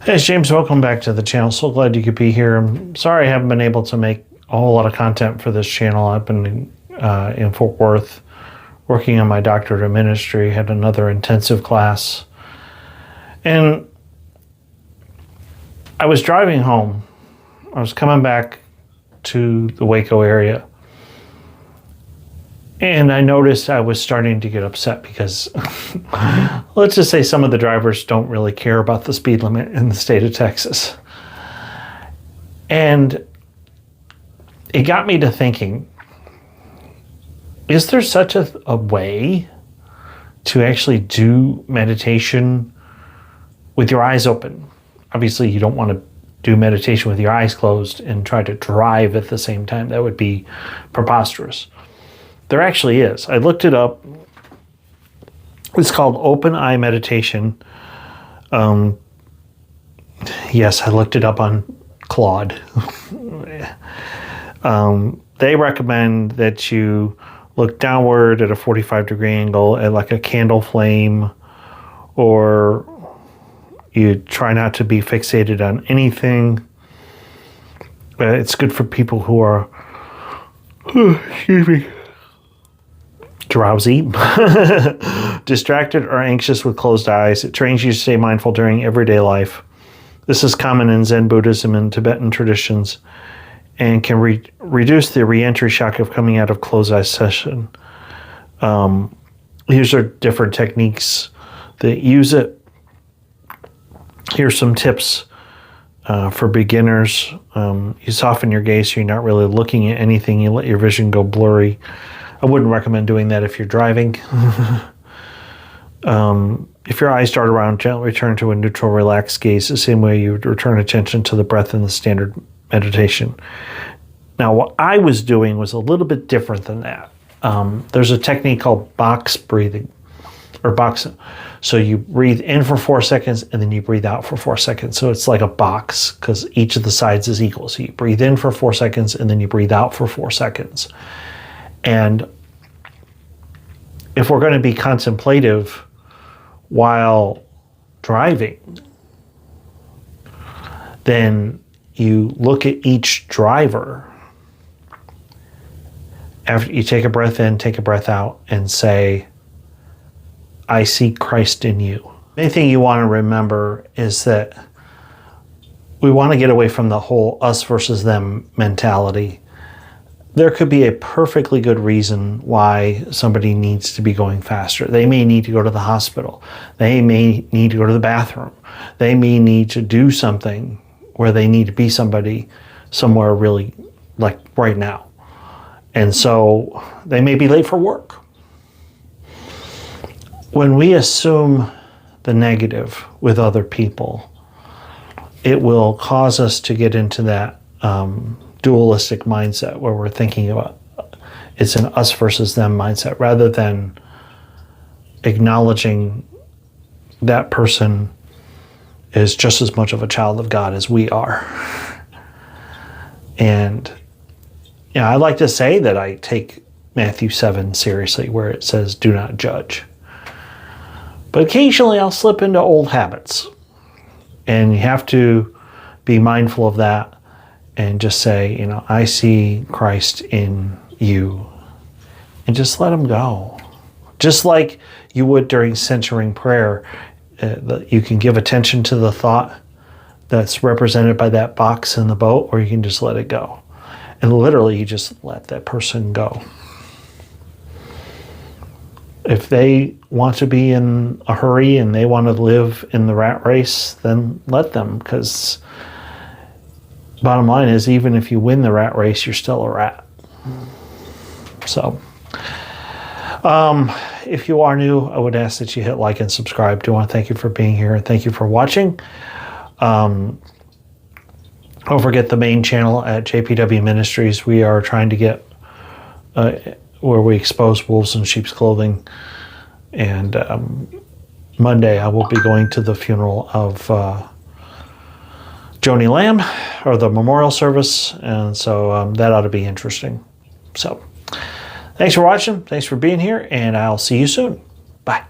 Hey, it's James. Welcome back to the channel. So glad you could be here. I'm sorry I haven't been able to make a whole lot of content for this channel. I've been in Fort Worth working on my doctorate of ministry, had another intensive class. And I was driving home. I was coming back to the Waco area. And I noticed I was starting to get upset because let's just say some of the drivers don't really care about the speed limit in the state of Texas. And it got me to thinking, is there such a way to actually do meditation with your eyes open? Obviously, you don't want to do meditation with your eyes closed and try to drive at the same time. That would be preposterous. There actually is. I looked it up. It's called open eye meditation. Yes, I looked it up on Claude. They recommend that you look downward at a 45-degree angle at like a candle flame, or you try not to be fixated on anything. It's good for people who are, excuse me, drowsy, distracted, or anxious with closed eyes. It trains you to stay mindful during everyday life. This is common in Zen Buddhism and Tibetan traditions and can reduce the re-entry shock of coming out of closed eye session. These are different techniques that use it. Here's some tips for beginners. You soften your gaze so you're not really looking at anything. You let your vision go blurry. I wouldn't recommend doing that if you're driving. If your eyes dart around, gently return to a neutral, relaxed gaze, the same way you would return attention to the breath in the standard meditation. Now, what I was doing was a little bit different than that. There's a technique called box breathing, or box. So you breathe in for 4 seconds, and then you breathe out for 4 seconds. So it's like a box, because each of the sides is equal. So you breathe in for 4 seconds, and then you breathe out for 4 seconds. And if we're going to be contemplative while driving, then you look at each driver. After you take a breath in, take a breath out, and say, I see Christ in you. The main thing you want to remember is that we want to get away from the whole us versus them mentality. There could be a perfectly good reason why somebody needs to be going faster. They may need to go to the hospital. They may need to go to the bathroom. They may need to do something where they need to be somewhere really, like right now. And so they may be late for work. When we assume the negative with other people, it will cause us to get into that dualistic mindset where we're thinking about it's an us versus them mindset, rather than acknowledging that person is just as much of a child of God as we are. And I like to say that I take Matthew 7 seriously, where it says, do not judge. But occasionally I'll slip into old habits, and you have to be mindful of that. And just say, I see Christ in you. And just let him go. Just like you would during centering prayer, you can give attention to the thought that's represented by that box in the boat, or you can just let it go. And literally, you just let that person go. If they want to be in a hurry and they want to live in the rat race, then let them, because bottom line is, even if you win the rat race, you're still a rat. So, if you are new, I would ask that you hit like and subscribe. I do want to thank you for being here. Thank you for watching. Don't forget the main channel at JPW Ministries. We are trying to get where we expose wolves in sheep's clothing. And Monday, I will be going to the funeral of Joni Lamb, or the memorial service, and so that ought to be interesting. So thanks for watching, thanks for being here, and I'll see you soon. Bye.